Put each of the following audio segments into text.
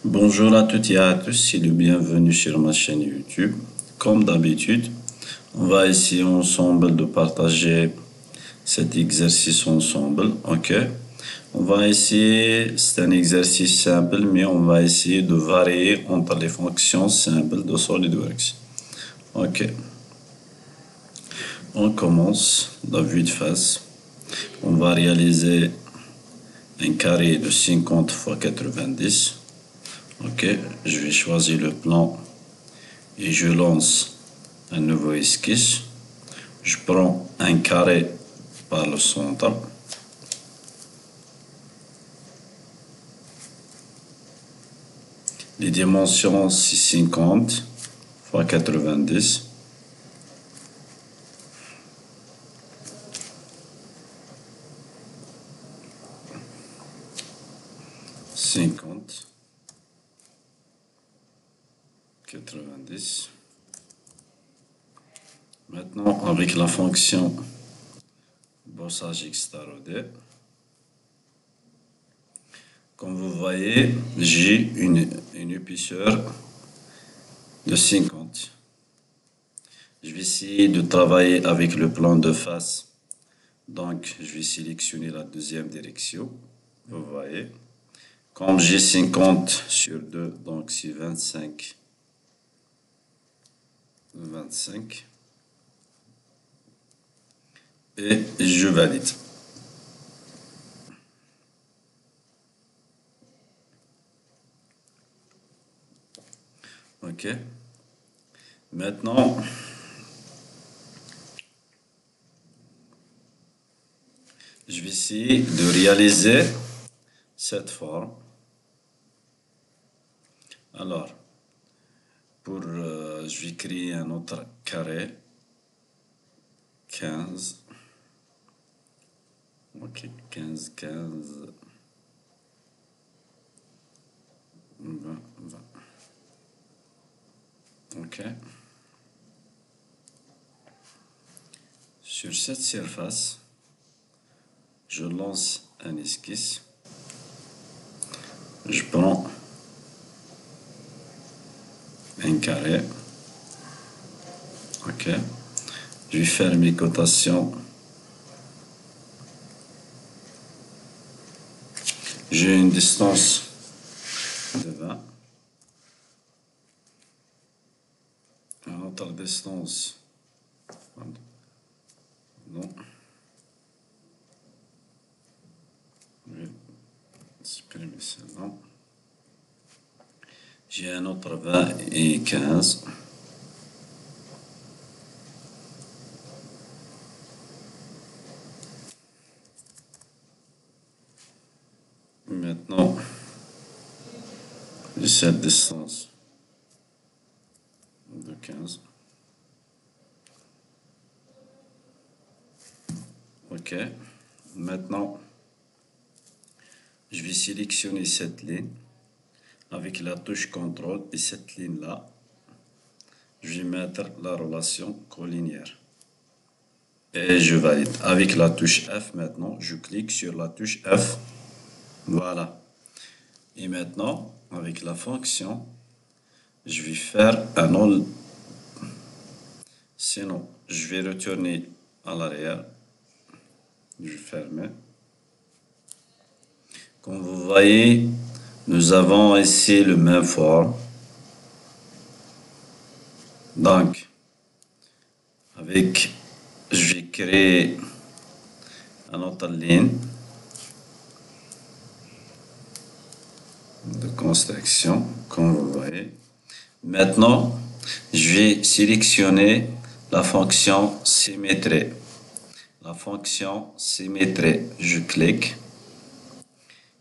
Bonjour à toutes et à tous et le bienvenue sur ma chaîne YouTube. Comme d'habitude, on va essayer ensemble de partager cet exercice ensemble. Ok? On va essayer, c'est un exercice simple, mais on va essayer de varier entre les fonctions simples de SolidWorks. Ok. On commence la vue de face. On va réaliser un carré de 50 x 90. Ok, je vais choisir le plan et je lance un nouveau esquisse. Je prends un carré par le centre. Les dimensions, c'est 50 x 90. Cinquante, 90. Maintenant, avec la fonction bossage extradé, comme vous voyez, j'ai une épaisseur de 50. Je vais essayer de travailler avec le plan de face. Donc, je vais sélectionner la deuxième direction. Vous voyez. Comme j'ai 50 sur 2, donc c'est 25. 25. Et je valide. Ok. Maintenant, je vais essayer de réaliser cette forme. Alors, je vais créer un autre carré. 15. Ok, 15, 15. 20, 20. Ok. Sur cette surface, je lance un esquisse. Je prends un carré. Ok. Je vais faire mes cotations. J'ai une distance de 20. Une autre distance. Non. Je vais supprimer celle-là. J'ai un autre 20 et 15. Maintenant, j'ai cette distance de 15. Ok. Maintenant, je vais sélectionner cette ligne avec la touche CTRL et cette ligne-là. Je vais mettre la relation collinéaire. Et je valide. Avec la touche F maintenant, je clique sur la touche F. Voilà. Et maintenant, avec la fonction, je vais faire un all. Sinon, je vais retourner à l'arrière. Je vais fermer. Comme vous voyez, nous avons ici le même forme. Donc, je vais créer une autre ligne de construction, comme vous voyez. Maintenant, je vais sélectionner la fonction symétrie. La fonction symétrie, je clique.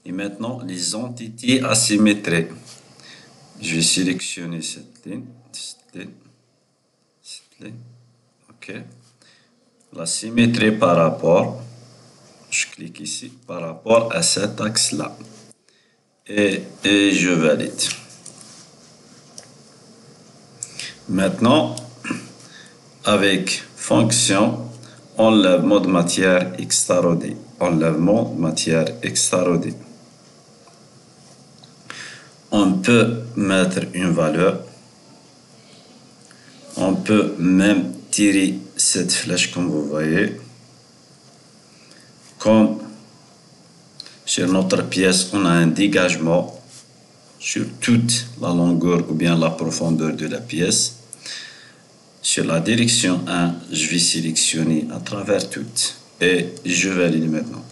Et maintenant, les entités asymétriques. Je vais sélectionner cette ligne, cette ligne. OK. La symétrie par rapport, je clique ici, par rapport à cet axe-là. Et je valide. Maintenant, avec fonction, enlèvement de matière extradée. Enlèvement de matière extradée. on peut mettre une valeur. On peut même tirer cette flèche comme vous voyez. Comme sur notre pièce, on a un dégagement sur toute la longueur ou bien la profondeur de la pièce. Sur la direction 1, je vais sélectionner à travers toutes et je valide maintenant.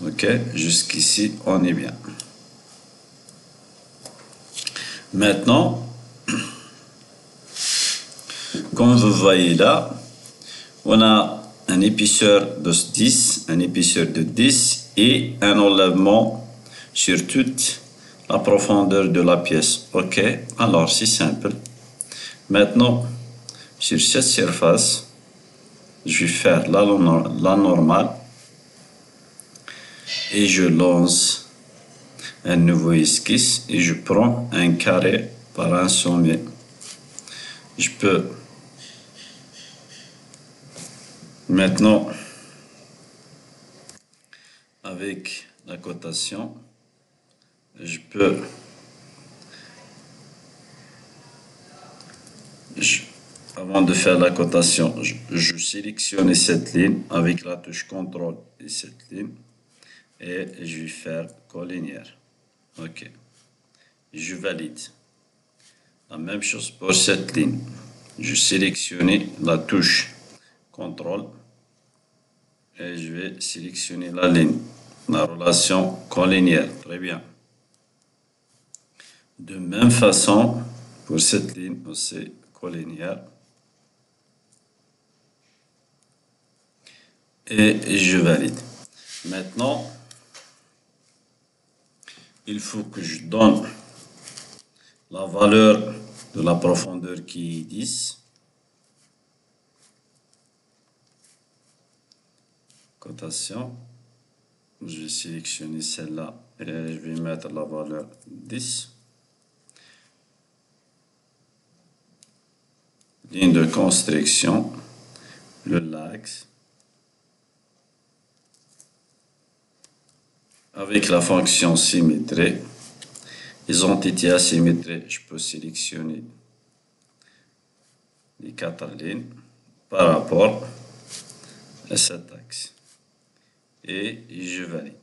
Ok, jusqu'ici, on est bien. Maintenant, comme vous voyez là, on a un épaisseur de 10, un épaisseur de 10 et un enlèvement sur toute la profondeur de la pièce. Ok, alors c'est simple. Maintenant, sur cette surface, je vais faire la normale et je lance un nouveau esquisse et je prends un carré par un sommet. Je peux maintenant, avec la cotation, je peux avant de faire la cotation, je sélectionne cette ligne avec la touche CTRL et cette ligne et je vais faire collinéaire. Ok. Je valide. La même chose pour cette ligne. Je sélectionne la touche CTRL et je vais sélectionner la ligne, la relation collinéaire. Très bien. De même façon, pour cette ligne aussi collinéaire. Et je valide. Maintenant, il faut que je donne la valeur de la profondeur qui est 10. Cotation. Je vais sélectionner celle-là et je vais mettre la valeur 10. Ligne de construction, le l'axe. Avec la fonction symétrie, les entités asymétriques, je peux sélectionner les 4 lignes par rapport à cet axe. Et je valide.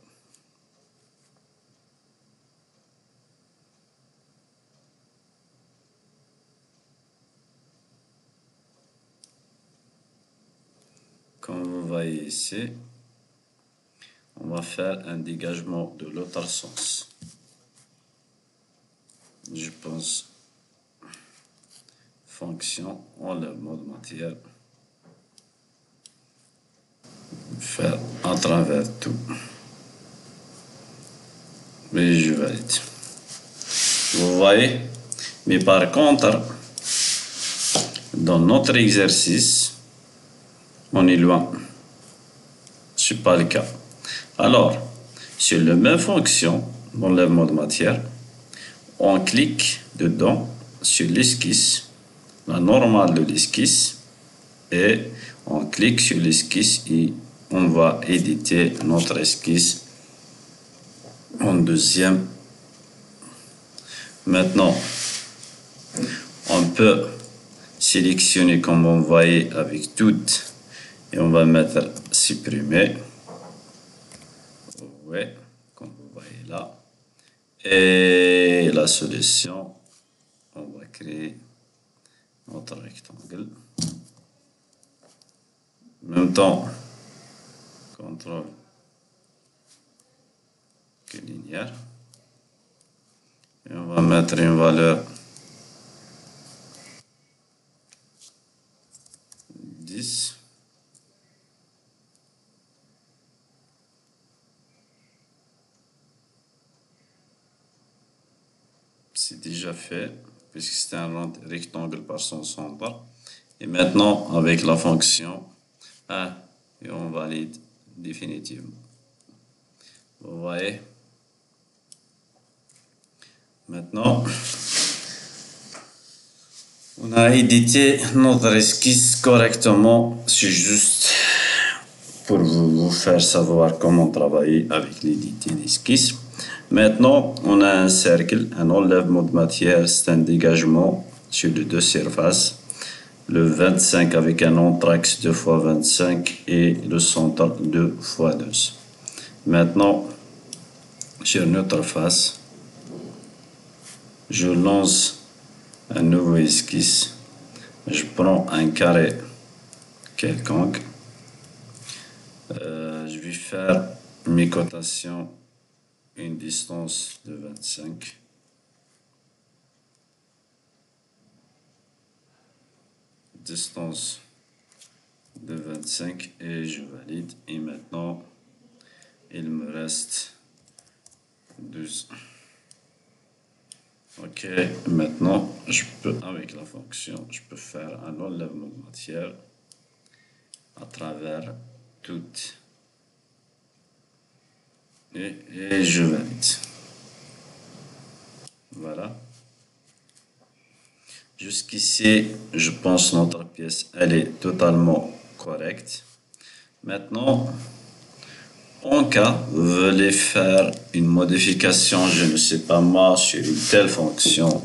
Comme vous voyez ici, on va faire un dégagement de l'autre sens. Je pense fonction, enlèvement de matière. Faire à travers tout. Mais je valide. Vous voyez? Mais par contre, dans notre exercice, on est loin. Ce n'est pas le cas. Alors, sur la même fonction, enlèvement de matière, on clique dedans sur l'esquisse, la normale de l'esquisse, et on clique sur l'esquisse et on va éditer notre esquisse en deuxième. Maintenant, on peut sélectionner comme on voyait avec toutes et on va mettre supprimer. Ouais, comme vous voyez là. Et la solution, on va créer notre rectangle. En même temps, CTRL linéaire. Et on va mettre une valeur 10. C'est déjà fait, puisque c'est un rectangle par son centre. Et maintenant, avec la fonction 1, et on valide définitivement. Vous voyez? Maintenant, on a édité notre esquisse correctement. C'est juste pour vous faire savoir comment travailler avec l'édité d'esquisse. Maintenant, on a un cercle, un enlèvement de matière, c'est un dégagement sur les deux surfaces. Le 25 avec un anthrax 2 fois 25 et le centre 2 fois 2. Maintenant, sur notre face, je lance un nouveau esquisse. Je prends un carré quelconque. Je vais faire mes cotations, une distance de 25. Distance de 25 et je valide. Et maintenant, il me reste 12. Ok, maintenant, je peux, avec la fonction, je peux faire un enlèvement de matière à travers toutes. Et je valide. Voilà. Jusqu'ici, je pense notre pièce, elle est totalement correcte. Maintenant, en cas, vous voulez faire une modification, je ne sais pas moi, sur une telle fonction,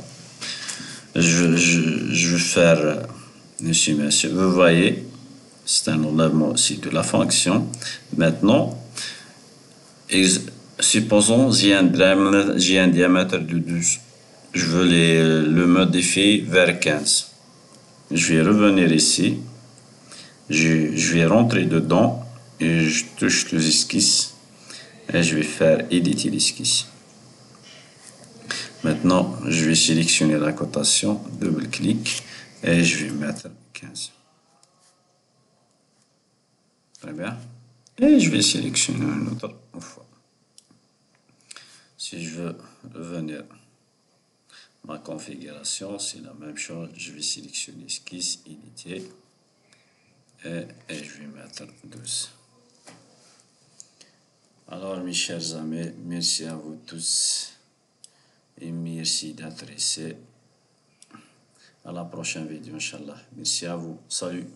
je vais faire, monsieur, vous voyez, c'est un enlèvement aussi de la fonction. Maintenant, supposons j'ai un diamètre de 12. Je veux le modifier vers 15. Je vais revenir ici. Je vais rentrer dedans et je touche l'esquisse et je vais faire éditer l'esquisse. Maintenant, je vais sélectionner la cotation, double-clic et je vais mettre 15. Très bien. Et je vais sélectionner une autre fois. Si je veux revenir ma configuration, c'est la même chose. Je vais sélectionner esquisse, éditer et je vais mettre 12. Alors, mes chers amis, merci à vous tous et merci d'être ici. À la prochaine vidéo, Inch'Allah. Merci à vous. Salut.